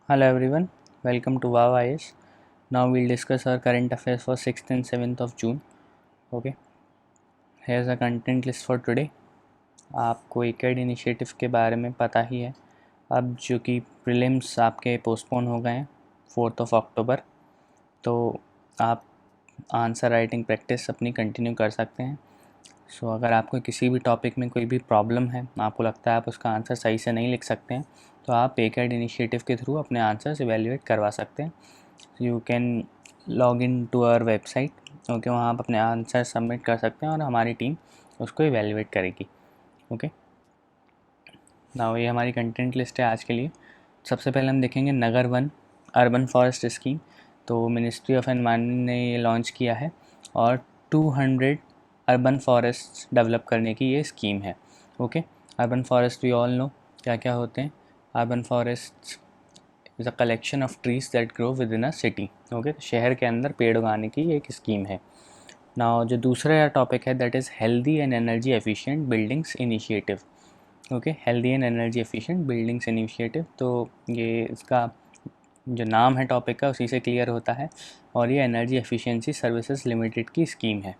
Hello everyone, welcome to Wow IS. Now we'll discuss our current affairs for 6th and 7th of June. Okay, here's a content list for today. आपको एकेड initiative के बारे में पता ही है अब जो कि प्रीलिम्स आपके पोस्टपोन हो गए हैं 4th ऑफ अक्टूबर, तो आप आंसर राइटिंग प्रैक्टिस अपनी कंटिन्यू कर सकते हैं। सो अगर आपको किसी भी टॉपिक में कोई भी प्रॉब्लम है, आपको लगता है आप उसका आंसर सही से नहीं लिख सकते हैं, तो आप एकेड इनिशिएटिव के थ्रू अपने आंसर्स इवेल्युएट करवा सकते हैं। You can log in to our website, okay, वहाँ आप अपने आंसर सबमिट कर सकते हैं और हमारी टीम उसको इवेल्युएट करेगी। ओके, नाउ ये हमारी कंटेंट लिस्ट है आज के लिए। सबसे पहले हम देखेंगे नगर वन अर्बन फॉरेस्ट स्कीम। तो मिनिस्ट्री ऑफ एनवायरनमेंट ने ये लॉन्च किया है और 200 अर्बन फॉरेस्ट डेवलप करने की ये स्कीम है। Okay, urban forest we all know क्या क्या होते हैं। Urban forest is a collection of trees that grow within a city. Okay, शहर के अंदर पेड़ उगाने की एक स्कीम है। नाउ जो दूसरा टॉपिक है that is healthy and energy efficient buildings initiative. Okay, healthy and energy efficient buildings initiative, तो ये इसका जो नाम है टॉपिक का उसी से क्लियर होता है और ये एनर्जी एफिशिएंसी सर्विसेज लिमिटेड की स्कीम है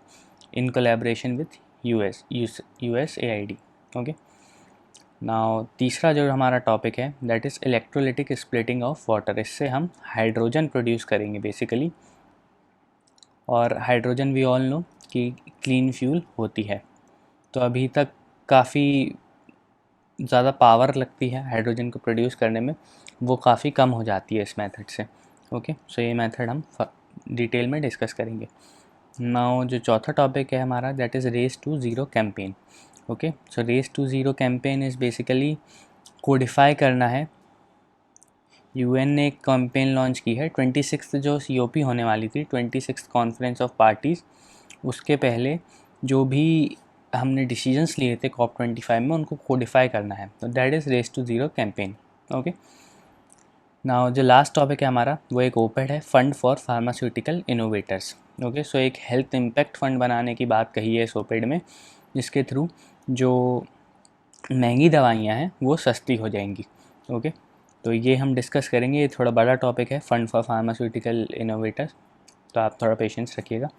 in collaboration with USAID। Okay, now तीसरा जो हमारा टॉपिक है that is electrolytic splitting of water. इससे हम हाइड्रोजन प्रोड्यूस करेंगे बेसिकली, और हाइड्रोजन वी ऑल नो कि क्लीन फ्यूल होती है। तो अभी तक काफ़ी ज़्यादा पावर लगती है हाइड्रोजन को प्रोड्यूस करने में, वो काफ़ी कम हो जाती है इस मेथड से। ओके, सो ये मेथड हम डिटेल में डिस्कस करेंगे। नाउ जो चौथा टॉपिक है हमारा that is race to zero campaign. Okay, so race to zero campaign is basically codify करना है। UN ने एक कैंपेन लॉन्च की है 26 जो COP होने वाली थी, 26 कॉन्फ्रेंस ऑफ पार्टीज़, उसके पहले जो भी हमने डिसीजंस लिए थे COP25 में उनको कोडिफाई करना है। तो that is race to zero campaign. Okay, now जो लास्ट टॉपिक है हमारा वो एक ओपेड है, fund for pharmaceutical innovators. Okay, so एक हेल्थ इम्पैक्ट फंड बनाने की बात कही है इस ओपेड में, जिसके थ्रू जो महंगी दवाइयाँ हैं वो सस्ती हो जाएंगी। ओके, तो ये हम डिस्कस करेंगे। ये थोड़ा बड़ा टॉपिक है, फंड फॉर फार्मास्यूटिकल इनोवेटर्स, तो आप थोड़ा पेशेंस रखिएगा।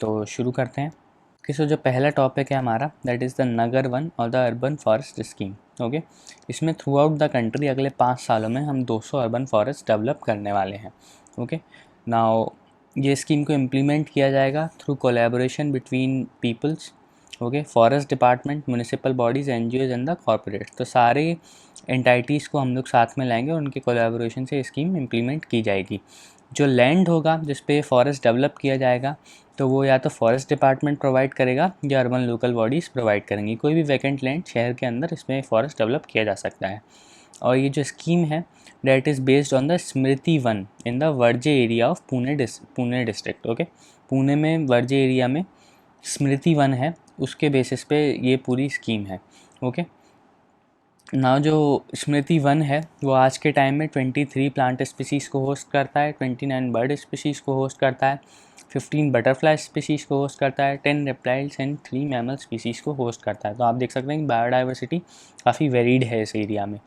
तो शुरू करते हैं। ओके, सो जो पहला टॉपिक है हमारा that is the Nagar Van और the urban forest scheme. Okay, इसमें थ्रू आउट द कंट्री अगले 5 सालों में हम 200 अर्बन फॉरेस्ट डेवलप करने वाले हैं। ओके, नाउ ये स्कीम को इम्प्लीमेंट किया जाएगा through collaboration between peoples, okay, forest department, municipal bodies, NGOs and the corporate. तो सारे एंटाइटीज़ को हम लोग साथ में लाएंगे और उनके कोलैबोरेशन से स्कीम इम्प्लीमेंट की जाएगी। जो लैंड होगा जिस पे फॉरेस्ट डेवलप किया जाएगा, तो वो या तो फॉरेस्ट डिपार्टमेंट प्रोवाइड करेगा या अर्बन लोकल बॉडीज़ प्रोवाइड करेंगी। कोई भी वैकेंट लैंड शहर के अंदर इसमें फॉरेस्ट डेवलप किया जा सकता है। और ये जो स्कीम है that is based on the Smriti Van in the Warje area of Pune district. Okay, Pune में वर्जे एरिया में स्मृति वन है, उसके बेसिस पे ये पूरी स्कीम है। ओके, नाउ जो स्मृति वन है वो आज के टाइम में 23 प्लांट स्पीसीज़ को होस्ट करता है, 29 बर्ड स्पीसीज़ को होस्ट करता है, 15 बटरफ्लाई स्पीसीज़ को होस्ट करता है, 10 रेप्टाइल्स एंड 3 मैमल स्पीसीज़ को होस्ट करता है। तो आप देख सकते हैं कि बायोडाइवर्सिटी काफ़ी वेरीड है इस एरिया में।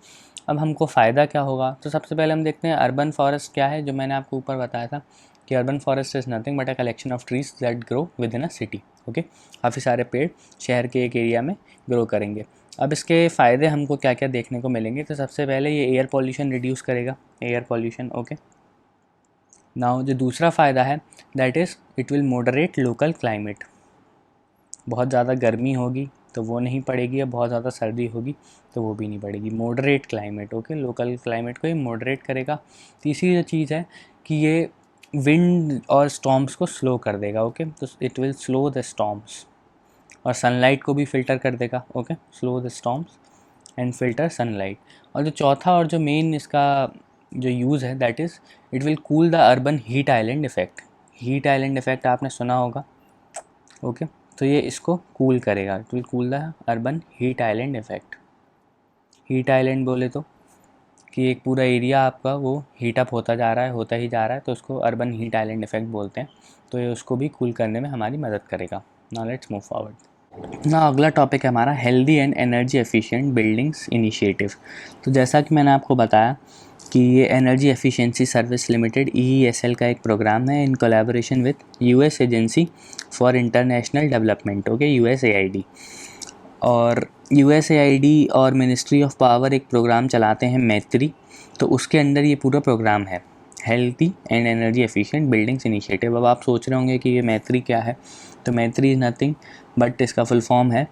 अब हमको फ़ायदा क्या होगा, तो सबसे पहले हम देखते हैं अर्बन फॉरेस्ट क्या है। जो मैंने आपको ऊपर बताया था कि urban forest is nothing but a collection of trees that grow within a city. Okay, काफ़ी सारे पेड़ शहर के एक एरिया में ग्रो करेंगे। अब इसके फ़ायदे हमको क्या क्या देखने को मिलेंगे, तो सबसे पहले ये एयर पॉल्यूशन रिड्यूस करेगा, एयर पॉल्यूशन। ओके, नाउ जो दूसरा फ़ायदा है that is it will moderate local climate. बहुत ज़्यादा गर्मी होगी तो वो नहीं पड़ेगी, और बहुत ज़्यादा सर्दी होगी तो वो भी नहीं पड़ेगी। Moderate climate, okay, local climate को ये मॉडरेट करेगा। तीसरी जो चीज़ है कि ये विंड और स्टॉर्म्स को स्लो कर देगा। ओके, तो it will slow the storms, और सनलाइट को भी फ़िल्टर कर देगा। Okay, slow the storms and filter sunlight. और जो चौथा और जो मेन इसका जो यूज़ है that is it will cool the urban heat island effect. Heat island effect आपने सुना होगा। ओके, तो ये इसको कूल करेगा, it will cool the urban heat island effect. Heat island बोले तो कि एक पूरा एरिया आपका वो हीट अप होता जा रहा है, होता ही जा रहा है, तो उसको अर्बन हीट आइलैंड इफ़ेक्ट बोलते हैं। तो ये उसको भी कूल करने में हमारी मदद करेगा। Now let's move forward. ना अगला टॉपिक है हमारा healthy and energy efficient buildings initiative. तो जैसा कि मैंने आपको बताया कि ये energy efficiency service limited EESL का एक प्रोग्राम है in collaboration with US agency for international development, okay, USAID। और USAID और मिनिस्ट्री ऑफ पावर एक प्रोग्राम चलाते हैं मैत्री, तो उसके अंदर ये पूरा प्रोग्राम है, healthy and energy efficient buildings initiative. अब आप सोच रहे होंगे कि ये मैत्री क्या है, तो मैत्री इज़ नथिंग बट इसका फुल फॉर्म है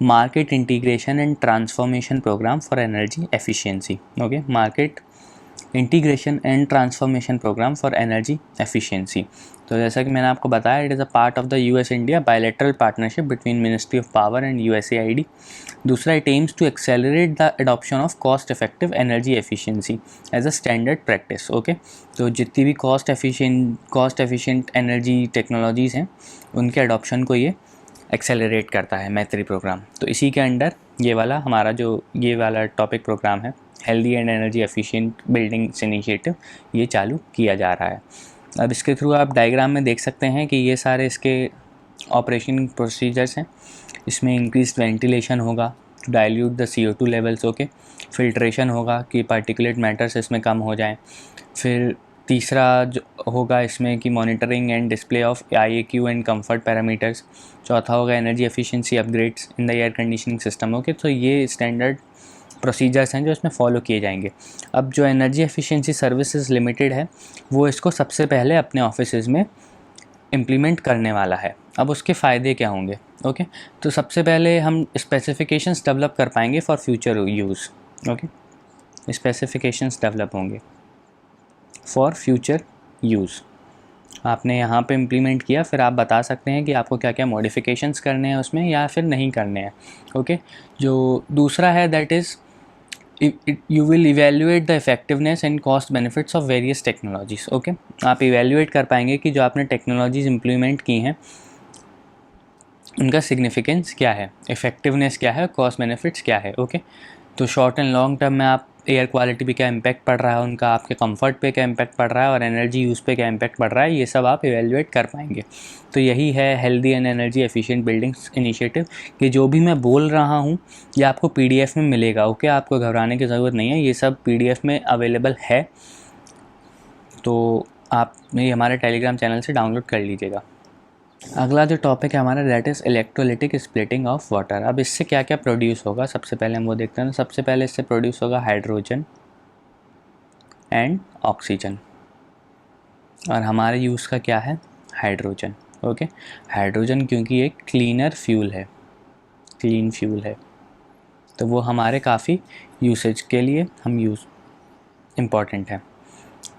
market integration and transformation programme for energy efficiency, okay, market integration and transformation programme for energy efficiency. तो जैसा कि मैंने आपको बताया, it is a part of the US India bilateral partnership between ministry of power and USAID। दूसरा, it aims to accelerate the adoption of cost effective energy efficiency as a standard practice, okay. तो जितनी भी cost efficient energy technologies हैं उनके adoption को ये accelerate करता है मैत्री प्रोग्राम। तो इसी के अंडर ये वाला हमारा जो ये वाला टॉपिक प्रोग्राम है, healthy and energy efficient buildings initiative, ये चालू किया जा रहा है। अब इसके थ्रू आप डायग्राम में देख सकते हैं कि ये सारे इसके ऑपरेशन प्रोसीजर्स हैं। इसमें इंक्रीज वेंटिलेशन होगा to dilute the CO2 levels, okay. Filtration होगा कि पार्टिकुलेट मैटर्स इसमें कम हो जाएं। फिर तीसरा जो होगा इसमें कि monitoring and display of IAQ and comfort parameters. चौथा होगा energy efficiency upgrades in the air conditioning system, okay. तो ये स्टैंडर्ड प्रोसीजर्स हैं जो इसमें फॉलो किए जाएंगे। अब जो एनर्जी एफिशिएंसी सर्विसेज लिमिटेड है वो इसको सबसे पहले अपने ऑफिसेज़ में इम्प्लीमेंट करने वाला है। अब उसके फ़ायदे क्या होंगे, ओके। तो सबसे पहले हम स्पेसिफिकेशंस डेवलप कर पाएंगे for future use, okay. Specifications develop होंगे फॉर फ्यूचर यूज़। आपने यहाँ पे इम्प्लीमेंट किया, फिर आप बता सकते हैं कि आपको क्या क्या मॉडिफिकेशंस करने हैं उसमें या फिर नहीं करने हैं, ओके। जो दूसरा है that is you will evaluate the effectiveness and cost benefits of various technologies, okay. आप evaluate कर पाएंगे कि जो आपने टेक्नोलॉजीज़ इम्प्लीमेंट की हैं उनका सिग्निफिकेंस क्या है, इफ़ेक्टिवनेस क्या है, कॉस्ट बेनिफिट्स क्या है, ओके। तो शॉर्ट एंड लॉन्ग टर्म में आप एयर क्वालिटी पे क्या इम्पैक्ट पड़ रहा है उनका, आपके कंफर्ट पे क्या इम्पैक्ट पड़ रहा है और एनर्जी यूज़ पे क्या इम्पैक्ट पड़ रहा है, ये सब आप इवेल्युएट कर पाएंगे। तो यही है healthy and energy efficient buildings initiative कि जो भी मैं बोल रहा हूँ ये आपको PDF में मिलेगा, ओके। आपको घबराने की ज़रूरत नहीं है, ये सब PDF में अवेलेबल है, तो आप ये हमारे टेलीग्राम चैनल से डाउनलोड कर लीजिएगा। अगला जो टॉपिक है हमारा that is electrolytic splitting of water. अब इससे क्या क्या प्रोड्यूस होगा सबसे पहले हम वो देखते हैं। सबसे पहले इससे प्रोड्यूस होगा हाइड्रोजन एंड ऑक्सीजन, और हमारे यूज़ का क्या है, हाइड्रोजन, ओके। हाइड्रोजन क्योंकि एक क्लीनर फ्यूल है, क्लीन फ्यूल है, तो वो हमारे काफ़ी यूसेज के लिए हम इम्पॉर्टेंट है।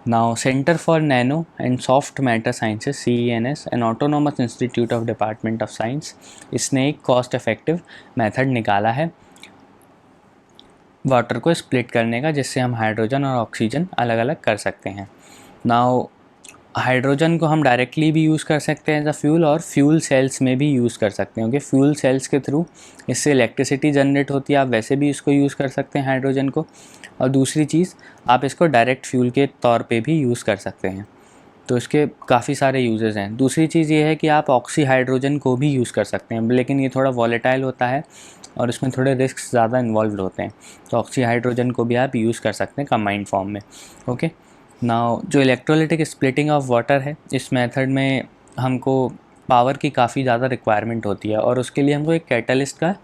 Now, Center for Nano and Soft Matter Sciences (CENS), an autonomous institute of Department of Science, इसने एक कॉस्ट इफेक्टिव मेथड निकाला है वाटर को स्प्लिट करने का, जिससे हम हाइड्रोजन और ऑक्सीजन अलग अलग कर सकते हैं। नाउ हाइड्रोजन को हम डायरेक्टली भी यूज़ कर सकते हैं एज अ फ्यूल, और फ्यूल सेल्स में भी यूज़ कर सकते हैं, क्योंकि फ्यूल सेल्स के थ्रू इससे इलेक्ट्रिसिटी जनरेट होती है, आप वैसे भी इसको यूज़ कर सकते हैं हाइड्रोजन को। और दूसरी चीज़, आप इसको डायरेक्ट फ्यूल के तौर पे भी यूज़ कर सकते हैं, तो इसके काफ़ी सारे यूजेस हैं। दूसरी चीज़ ये है कि आप ऑक्सी हाइड्रोजन को भी यूज़ कर सकते हैं, लेकिन ये थोड़ा वॉलेटाइल होता है और इसमें थोड़े रिस्क ज़्यादा इन्वॉल्व होते हैं, तो ऑक्सी हाइड्रोजन को भी आप यूज़ कर सकते हैं कंबाइंड फॉर्म में, ओके। नाउ जो इलेक्ट्रोलिटिक स्प्लिटिंग ऑफ वाटर है, इस मेथड में हमको पावर की काफ़ी ज़्यादा रिक्वायरमेंट होती है, और उसके लिए हमको एक कैटलिस्ट का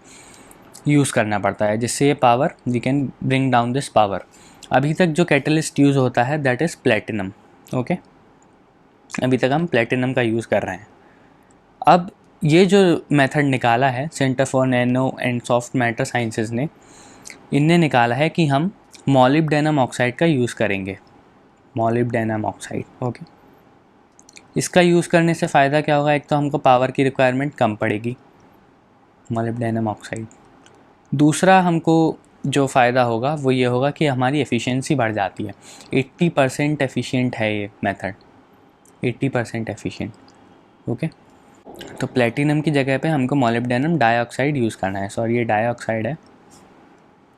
यूज़ करना पड़ता है, जिससे ये power we can bring down this power. अभी तक जो कैटलिस्ट यूज़ होता है दैट इज़ प्लेटिनम, ओके। अभी तक हम प्लेटिनम का यूज़ कर रहे हैं। अब ये जो मेथड निकाला है centre for nano and soft matter sciences ने, इनने निकाला है कि हम मॉलिब्डेनम ऑक्साइड का यूज़ करेंगे, मॉलिब्डेनम ऑक्साइड, ओके। इसका यूज़ करने से फ़ायदा क्या होगा, एक तो हमको पावर की रिक्वायरमेंट कम पड़ेगी, मॉलिब्डेनम ऑक्साइड। दूसरा हमको जो फ़ायदा होगा वो ये होगा कि हमारी एफिशिएंसी बढ़ जाती है। 80% एफिशिएंट है ये मेथड, 80% एफिशिएंट, ओके। तो प्लेटिनम की जगह पे हमको मॉलिब्डेनम डाइऑक्साइड यूज़ करना है, सॉरी ये डाइऑक्साइड है,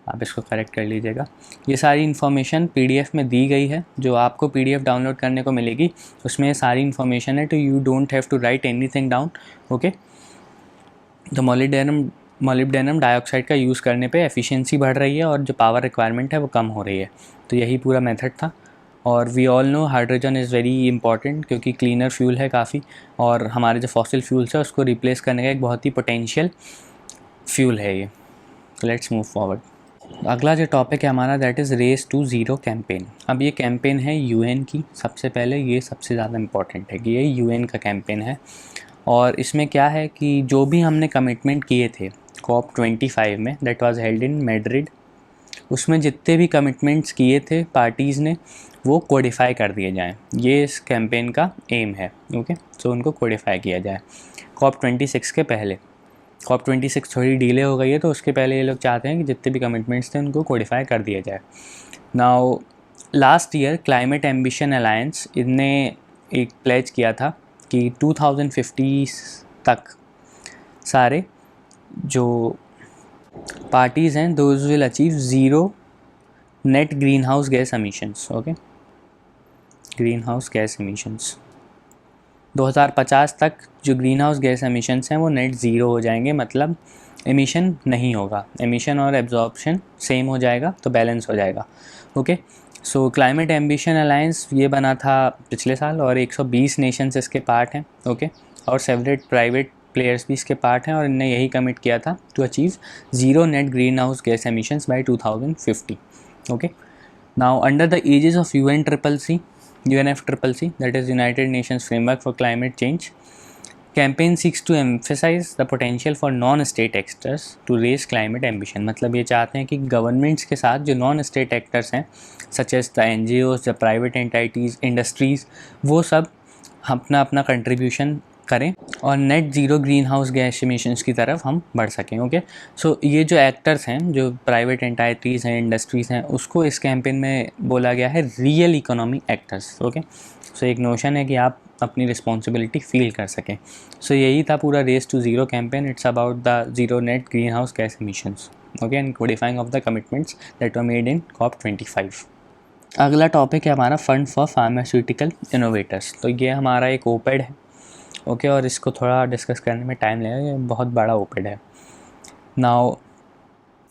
आप इसको करेक्ट कर लीजिएगा। ये सारी इन्फॉर्मेशन PDF में दी गई है, जो आपको PDF डाउनलोड करने को मिलेगी, उसमें सारी इन्फॉर्मेशन है, तो you don't have to write anything down, okay. तो मॉलिब्डेनम डाइऑक्साइड का यूज़ करने पे एफिशिएंसी बढ़ रही है और जो पावर रिक्वायरमेंट है वो कम हो रही है, तो यही पूरा मेथड था। और we all know hydrogen is very important क्योंकि क्लीनर फ्यूल है काफ़ी, और हमारे जो फॉसिल फ्यूल्स है उसको रिप्लेस करने का एक बहुत ही पोटेंशियल फ्यूल है ये। Let's move forward. अगला जो टॉपिक है हमारा that is race to zero campaign. अब ये कैंपेन है यूएन की। सबसे पहले ये सबसे ज़्यादा इम्पॉर्टेंट है कि ये यूएन का कैंपेन है, और इसमें क्या है कि जो भी हमने कमिटमेंट किए थे COP25 में, that was held in Madrid, उसमें जितने भी कमिटमेंट्स किए थे पार्टीज़ ने वो कोडिफाई कर दिए जाएं। ये इस कैंपेन का एम है। ओके, सो उनको कोडिफाई किया जाए COP26 के पहले। COP26 थोड़ी डिले हो गई है, तो उसके पहले ये लोग चाहते हैं कि जितने भी कमिटमेंट्स थे उनको कोडिफाई कर दिया जाए। Now last year climate ambition alliance इनने एक प्लेज किया था कि 2050 तक सारे जो पार्टीज़ हैं those will achieve zero net greenhouse gas emissions. Okay, green house gas emissions 2050 तक जो ग्रीन हाउस गैस एमिशंस हैं वो नेट ज़ीरो हो जाएंगे, मतलब एमिशन नहीं होगा, एमिशन और एब्जॉर्प्शन सेम हो जाएगा, तो बैलेंस हो जाएगा। ओके, सो क्लाइमेट एम्बिशन अलायंस ये बना था पिछले साल, और 120 नेशंस इसके पार्ट हैं। ओके, और सेवरेट प्राइवेट प्लेयर्स भी इसके पार्ट हैं, और इनने यही कमिट किया था to achieve zero net greenhouse gas emissions by 2050। Okay, now under the aegis of UNFCCC, that is United Nations Framework for Climate Change, campaign seeks to emphasize the potential for non-state actors to raise climate ambition। मतलब ये चाहते हैं कि governments के साथ जो non state actors हैं such as the NGOs, the private entities, industries, वो सब अपना अपना कंट्रीब्यूशन करें और net zero greenhouse gas emissions की तरफ हम बढ़ सकें। ओके, सो ये जो एक्टर्स हैं, जो प्राइवेट एंटाइटीज़ हैं, इंडस्ट्रीज़ हैं, उसको इस कैंपेन में बोला गया है real economy actors. Okay, so एक नोशन है कि आप अपनी रिस्पॉन्सिबिलिटी फील कर सकें। सो यही था पूरा race to zero campaign. It's about the zero net greenhouse gas emissions. Okay, and codifying of the commitments that were made in COP25। अगला टॉपिक है हमारा फंड फॉर फार्मास्यूटिकल इनोवेटर्स। तो ये हमारा एक ओपेड है। ओके, और इसको थोड़ा डिस्कस करने में टाइम लगेगा, ये बहुत बड़ा ओपेड है। नाउ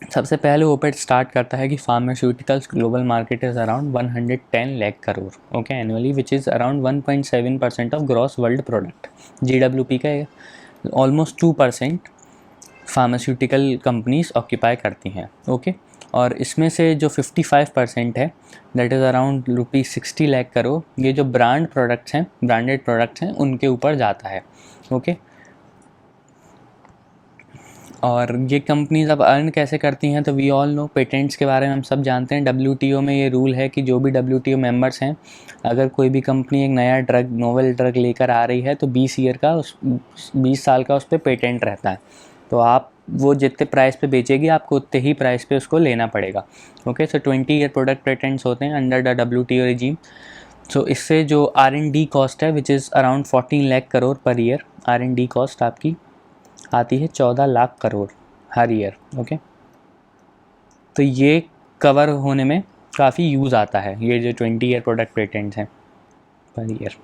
सबसे पहले ओपेड स्टार्ट करता है कि pharmaceuticals global market is around 110 lakh crore okay annually, which is around 1.7% of gross world product. GWP का ऑलमोस्ट 2% फार्मास्यूटिकल कंपनीज ऑक्यूपाई करती हैं। ओके, और इसमें से जो 55% है that is around ₹60 lakh crore, ये जो ब्रांडेड प्रोडक्ट्स हैं उनके ऊपर जाता है। ओके, और ये कंपनीज अब अर्न कैसे करती हैं, तो वी ऑल नो, पेटेंट्स के बारे में हम सब जानते हैं। WTO में ये रूल है कि जो भी WTO मेंबर्स हैं, अगर कोई भी कंपनी एक नया नोवेल ड्रग लेकर आ रही है तो 20 साल का उस पर पेटेंट रहता है। तो आप वो जितने प्राइस पे बेचेगी आपको उतने ही प्राइस पे उसको लेना पड़ेगा। ओके, सो 20 ईयर प्रोडक्ट पेटेंट्स होते हैं अंडर द WTO रिजीम। सो इससे जो R&D कॉस्ट है which is around 14 lakh crore per year, R&D cost आपकी आती है 14 लाख करोड़ हर ईयर। ओके, तो ये कवर होने में काफ़ी यूज़ आता है ये जो 20 ईयर प्रोडक्ट पेटेंट्स हैं पर ईयर।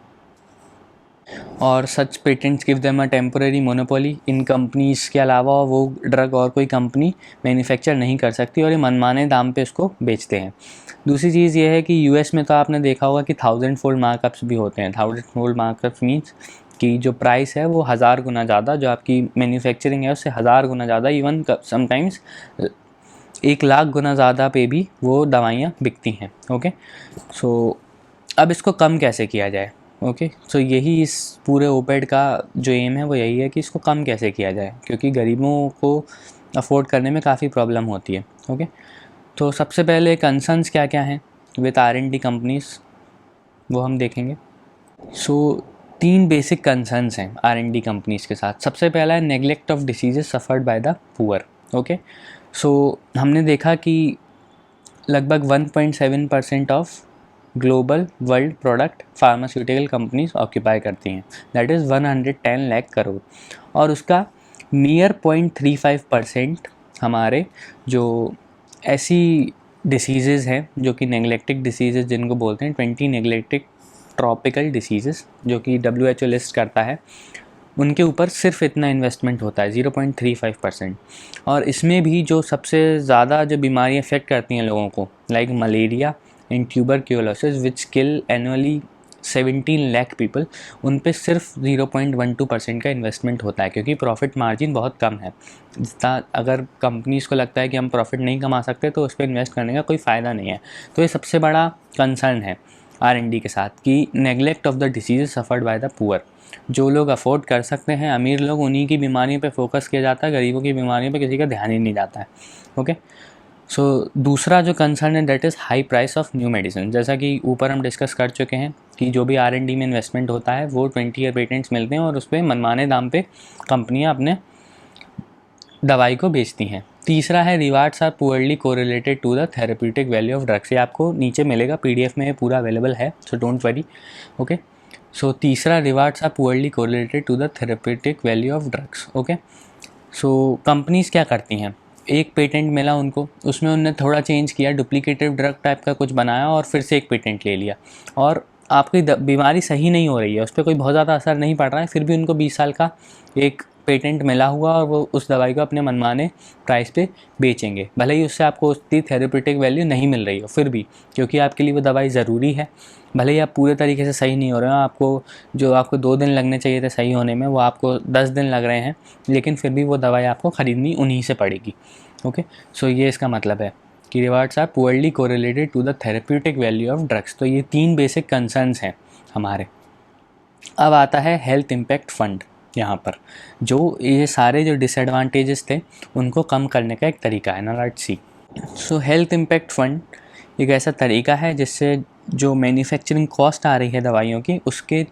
और such patents give them a temporary monopoly in companies के अलावा वो ड्रग और कोई कंपनी मैन्युफैक्चर नहीं कर सकती, और ये मनमाने दाम पे इसको बेचते हैं। दूसरी चीज़ ये है कि US में तो आपने देखा होगा कि 1000-fold मार्कअप्स भी होते हैं। 1000-fold मार्कअप्स मीन्स कि जो प्राइस है वो 1000 गुना ज़्यादा, जो आपकी मैन्युफैक्चरिंग है उससे 1000 गुना ज़्यादा, इवन समटाइम्स 1 लाख गुना ज़्यादा पे भी वो दवाइयाँ बिकती हैं। ओके, सो अब इसको कम कैसे किया जाए। ओके, सो यही इस पूरे ओपेड का जो एम है वो यही है कि इसको कम कैसे किया जाए, क्योंकि गरीबों को अफोर्ड करने में काफ़ी प्रॉब्लम होती है। ओके, तो सबसे पहले कंसर्न्स क्या क्या हैं विद R&D कंपनीज़ वो हम देखेंगे। सो 3 बेसिक कंसर्न्स हैं R&D कंपनीज़ के साथ। सबसे पहला है neglect of diseases suffered by the poor. Okay, so हमने देखा कि लगभग 1.7% ऑफ global world product pharmaceutical companies occupy करती हैं, दैट इज़ 110 लाख करोड़, और उसका नियर 0.35% हमारे जो ऐसी डिसीज़ेज़ हैं जो कि नेग्लेक्टेड डिसीज़ेज़ जिनको बोलते हैं 20 नेग्लेक्टेड ट्रॉपिकल डिसीज़ेज़ जो कि WHO लिस्ट करता है, उनके ऊपर सिर्फ इतना इन्वेस्टमेंट होता है 0.35%। और इसमें भी जो सबसे ज़्यादा जो बीमारियाँ अफेक्ट करती हैं लोगों को, लाइक मलेरिया, इन ट्यूबरक्यूलोसिस विच किल एनुअली 17 लाख पीपल, उन पे सिर्फ 0.12% का इन्वेस्टमेंट होता है, क्योंकि प्रॉफिट मार्जिन बहुत कम है। जितना अगर कंपनीज़ को लगता है कि हम प्रॉफिट नहीं कमा सकते तो उस पर इन्वेस्ट करने का कोई फ़ायदा नहीं है। तो ये सबसे बड़ा कंसर्न है R&D के साथ कि neglect of the disease suffered by the poor. जो लोग अफोर्ड कर सकते हैं, अमीर लोग, उन्हीं की बीमारियों पे फोकस किया जाता है, गरीबों की बीमारियों पे किसी का ध्यान ही नहीं जाता है। ओके, सो दूसरा जो कंसर्न है that is high price of new medicine. जैसा कि ऊपर हम डिस्कस कर चुके हैं कि जो भी R&D में इन्वेस्टमेंट होता है वो 20 ईयर पेटेंट्स मिलते हैं और उस पर मनमाने दाम पे कंपनियां अपने दवाई को बेचती हैं। तीसरा है rewards are poorly correlated to the therapeutic value of drugs. ये आपको नीचे मिलेगा, PDF में पूरा अवेलेबल है, so don't worry. Okay, so तीसरा, rewards are poorly correlated to the therapeutic value of drugs. Okay, so companies क्या करती हैं, एक पेटेंट मिला उनको, उसमें उन्होंने थोड़ा चेंज किया, डुप्लीकेटिव ड्रग टाइप का कुछ बनाया और फिर से एक पेटेंट ले लिया, और आपकी बीमारी सही नहीं हो रही है, उस पर कोई बहुत ज़्यादा असर नहीं पड़ रहा है, फिर भी उनको 20 साल का एक पेटेंट मिला हुआ और वो उस दवाई को अपने मनमाने प्राइस पे बेचेंगे, भले ही उससे आपको उसकी थेरेप्यूटिक वैल्यू नहीं मिल रही हो, फिर भी क्योंकि आपके लिए वो दवाई ज़रूरी है। भले ही आप पूरे तरीके से सही नहीं हो रहे हो, आपको 2 दिन लगने चाहिए थे सही होने में, वो आपको 10 दिन लग रहे हैं, लेकिन फिर भी वो दवाई आपको ख़रीदनी उन्हीं से पड़ेगी। ओके, सो ये इसका मतलब है कि rewards are poorly correlated to the therapeutic value of drugs. तो ये 3 बेसिक कंसर्न्स हैं हमारे। अब आता है हेल्थ इम्पैक्ट फ़ंड। यहाँ पर जो ये सारे जो डिसएडवांटेजेस थे उनको कम करने का एक तरीका है। ना, let's see. So health impact fund एक ऐसा तरीका है जिससे जो मैन्युफैक्चरिंग कॉस्ट आ रही है दवाइयों की, उसके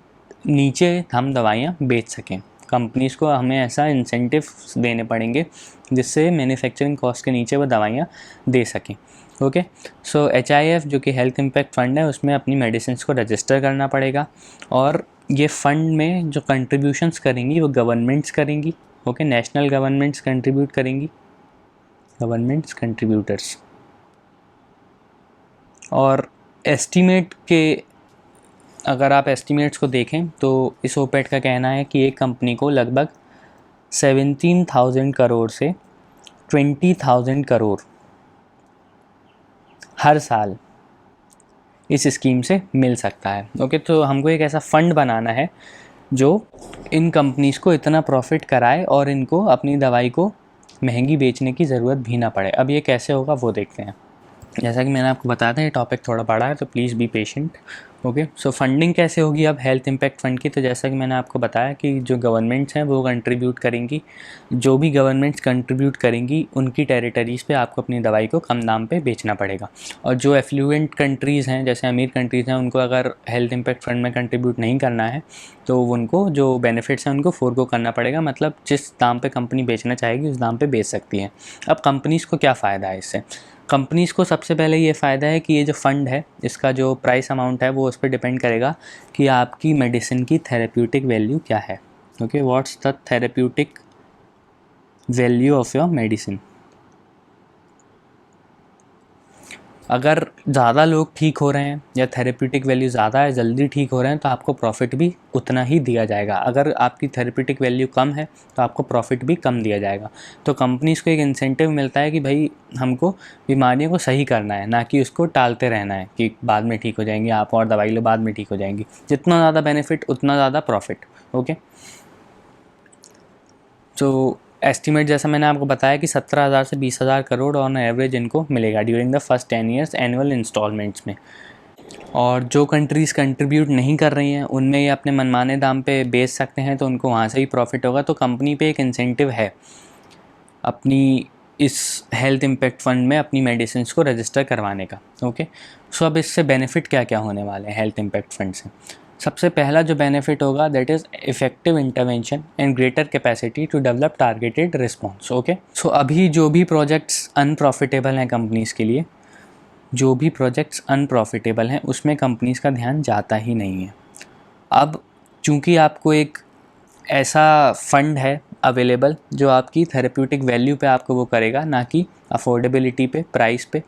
नीचे हम दवाइयाँ बेच सकें। कंपनीज़ को हमें ऐसा इंसेंटिव देने पड़ेंगे जिससे मैन्युफैक्चरिंग कॉस्ट के नीचे वो दवाइयाँ दे सकें। ओके, सो HIF जो कि हेल्थ इम्पैक्ट फ़ंड है, उसमें अपनी मेडिसिन्स को रजिस्टर करना पड़ेगा, और ये फ़ंड में जो कंट्रीब्यूशंस करेंगी वो गवर्नमेंट्स करेंगी। ओके, नेशनल गवर्नमेंट्स कंट्रीब्यूट करेंगी, गवर्नमेंट्स कंट्रीब्यूटर्स। और एस्टीमेट के, अगर आप एस्टीमेट्स को देखें तो इस OPET का कहना है कि एक कंपनी को लगभग 17,000 करोड़ से 20,000 करोड़ हर साल इस स्कीम से मिल सकता है। ओके, तो हमको एक ऐसा फ़ंड बनाना है जो इन कंपनीज़ को इतना प्रॉफिट कराए और इनको अपनी दवाई को महंगी बेचने की ज़रूरत भी ना पड़े। अब ये कैसे होगा वो देखते हैं। जैसा कि मैंने आपको बताया था, ये टॉपिक थोड़ा बड़ा है, तो please be patient. Okay, so funding कैसे होगी अब हेल्थ इम्पैक्ट फ़ंड की? तो जैसा कि मैंने आपको बताया कि जो गवर्नमेंट्स हैं वो कंट्रीब्यूट करेंगी। जो भी गवर्नमेंट्स कंट्रीब्यूट करेंगी उनकी टेरिटरीज़ पे आपको अपनी दवाई को कम दाम पे बेचना पड़ेगा। और जो एफ्लुएंट कंट्रीज़ हैं, जैसे अमीर कंट्रीज़ हैं, उनको अगर हेल्थ इम्पैक्ट फ़ंड में कंट्रीब्यूट नहीं करना है तो उनको जो बेनिफिट्स हैं उनको फोरगो करना पड़ेगा। मतलब जिस दाम पे कंपनी बेचना चाहेगी उस दाम पे बेच सकती है। अब कंपनीज़ को क्या फ़ायदा है इससे? कंपनीज़ को सबसे पहले ये फ़ायदा है कि ये जो फ़ंड है इसका जो प्राइस अमाउंट है वो उस पर डिपेंड करेगा कि आपकी मेडिसिन की थेरेप्यूटिक वैल्यू क्या है। Okay, what's the therapeutic value of your medicine. अगर ज़्यादा लोग ठीक हो रहे हैं या थेरेप्यूटिक वैल्यू ज़्यादा है, जल्दी ठीक हो रहे हैं, तो आपको प्रॉफिट भी उतना ही दिया जाएगा। अगर आपकी थेरेप्यूटिक वैल्यू कम है तो आपको प्रॉफिट भी कम दिया जाएगा। तो कंपनीज़ को एक इंसेंटिव मिलता है कि भाई हमको बीमारियों को सही करना है, ना कि उसको टालते रहना है कि बाद में ठीक हो जाएंगी आप, और दवाई लो बाद में ठीक हो जाएंगी। जितना ज़्यादा बेनिफिट उतना ज़्यादा प्रॉफिट। ओके, तो एस्टीमेट जैसा मैंने आपको बताया कि 17,000 से 20,000 करोड़ ऑन एवरेज इनको मिलेगा during the first 10 years annual instalments में। और जो कंट्रीज़ कंट्रीब्यूट नहीं कर रही हैं उनमें ये अपने मनमाने दाम पे बेच सकते हैं, तो उनको वहाँ से ही प्रॉफिट होगा। तो कंपनी पे एक इंसेंटिव है अपनी इस हेल्थ इम्पैक्ट फ़ंड में अपनी मेडिसिन को रजिस्टर करवाने का। ओके, सो अब इससे बेनिफिट क्या क्या होने वाले हैं हेल्थ इम्पैक्ट फ़ंड से? सबसे पहला जो बेनिफिट होगा that is effective intervention and greater capacity to develop targeted response. Okay, so अभी जो भी प्रोजेक्ट्स अनप्रॉफिटेबल हैं कंपनीज़ के लिए, जो भी प्रोजेक्ट्स अनप्रॉफिटेबल हैं उसमें कंपनीज़ का ध्यान जाता ही नहीं है। अब चूँकि आपको एक ऐसा फ़ंड है अवेलेबल जो आपकी थेरेप्यूटिक वैल्यू पे आपको वो करेगा, ना कि अफोर्डेबिलिटी पे, प्राइस पे,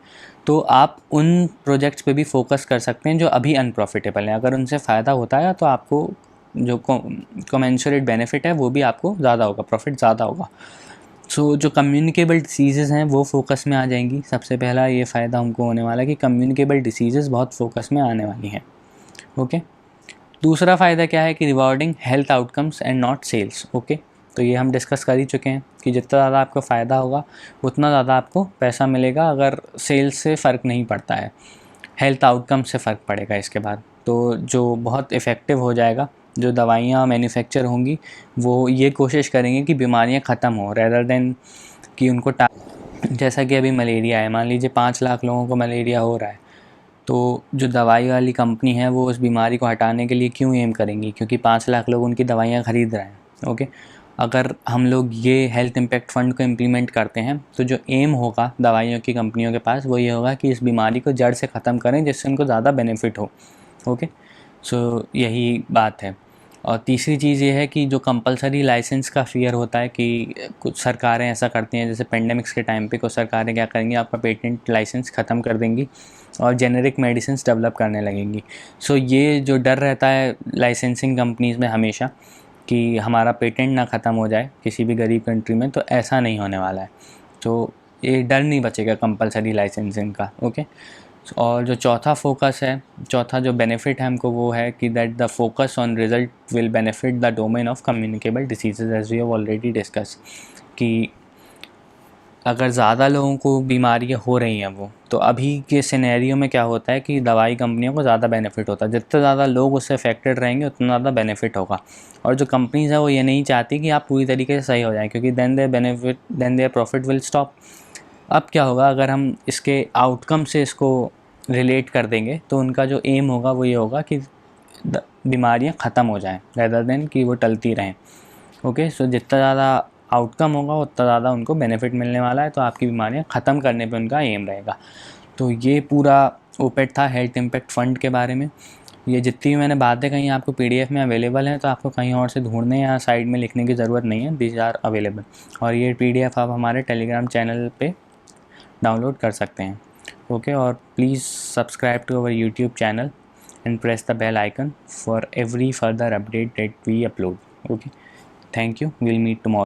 तो आप उन प्रोजेक्ट्स पे भी फोकस कर सकते हैं जो अभी अनप्रॉफिटेबल हैं। अगर उनसे फ़ायदा होता है तो आपको जो कमेंसुरेट बेनिफिट है वो भी आपको ज़्यादा होगा, प्रॉफिट ज़्यादा होगा। सो जो कम्युनिकेबल डिसीज़ेज़ हैं वो फोकस में आ जाएंगी। सबसे पहला ये फ़ायदा हमको होने वाला है कि कम्युनिकेबल डिसीज़ेज़ बहुत फोकस में आने वाली हैं। ओके, दूसरा फ़ायदा क्या है कि rewarding health outcomes and not sales. Okay, तो ये हम डिस्कस कर ही चुके हैं कि जितना ज़्यादा आपको फ़ायदा होगा उतना ज़्यादा आपको पैसा मिलेगा, अगर सेल्स से फ़र्क नहीं पड़ता है, हेल्थ आउटकम से फ़र्क पड़ेगा इसके बाद। तो जो बहुत इफ़ेक्टिव हो जाएगा, जो दवाइयाँ मैन्युफैक्चर होंगी वो ये कोशिश करेंगे कि बीमारियाँ ख़त्म हो, रेदर देन कि उनको जैसा कि अभी मलेरिया है, मान लीजिए 5 लाख लोगों को मलेरिया हो रहा है, तो जो दवाई वाली कंपनी है वो उस बीमारी को हटाने के लिए क्यों एम करेंगी, क्योंकि 5 लाख लोग उनकी दवाइयाँ ख़रीद रहे हैं। ओके, अगर हम लोग ये हेल्थ इम्पैक्ट फ़ंड को इम्प्लीमेंट करते हैं तो जो एम होगा दवाइयों की कंपनियों के पास वो ये होगा कि इस बीमारी को जड़ से ख़त्म करें जिससे उनको ज़्यादा बेनिफिट हो। ओके, सो यही बात है। और तीसरी चीज़ ये है कि जो कंपलसरी लाइसेंस का फ़ियर होता है कि कुछ सरकारें ऐसा करती हैं, जैसे पेंडेमिक्स के टाइम पे कुछ सरकारें क्या करेंगी, आपका पेटेंट लाइसेंस ख़त्म कर देंगी और जेनेरिक मेडिसिन्स डेवलप करने लगेंगी। सो ये जो डर रहता है लाइसेंसिंग कंपनीज़ में हमेशा कि हमारा पेटेंट ना ख़त्म हो जाए किसी भी गरीब कंट्री में, तो ऐसा नहीं होने वाला है। तो ये डर नहीं बचेगा कंपलसरी लाइसेंसिंग का। ओके, और जो चौथा फोकस है, चौथा जो बेनिफिट है हमको, वो है कि that the focus on result will benefit the domain of communicable diseases as we have already discuss. कि अगर ज़्यादा लोगों को बीमारियाँ हो रही हैं वो, तो अभी के सिनेरियो में क्या होता है कि दवाई कंपनियों को ज़्यादा बेनिफिट होता है, जितने ज़्यादा लोग उससे अफेक्टेड रहेंगे उतना ज़्यादा बेनिफिट होगा। और जो कंपनीज़ है वो ये नहीं चाहती कि आप पूरी तरीके से सही हो जाएं, क्योंकि then their profit will stop. अब क्या होगा, अगर हम इसके आउटकम से इसको रिलेट कर देंगे तो उनका जो एम होगा वो ये होगा कि बीमारियां ख़त्म हो जाएं रेदर देन कि वो टलती रहें। ओके, सो जितना ज़्यादा आउटकम होगा उतना ज़्यादा उनको बेनिफिट मिलने वाला है, तो आपकी बीमारियां ख़त्म करने पे उनका एम रहेगा। तो ये पूरा ओपेट था हेल्थ इम्पैक्ट फ़ंड के बारे में। ये जितनी मैंने बातें कही आपको पीडीएफ में अवेलेबल हैं, तो आपको कहीं और से ढूंढने या साइड में लिखने की ज़रूरत नहीं है, दीज आर अवेलेबल। और ये पीडीएफ आप हमारे टेलीग्राम चैनल पे डाउनलोड कर सकते हैं। ओके, और please subscribe to our YouTube channel and press the bell icon for every further update that we upload. Okay, thank you, we'll meet tomorrow.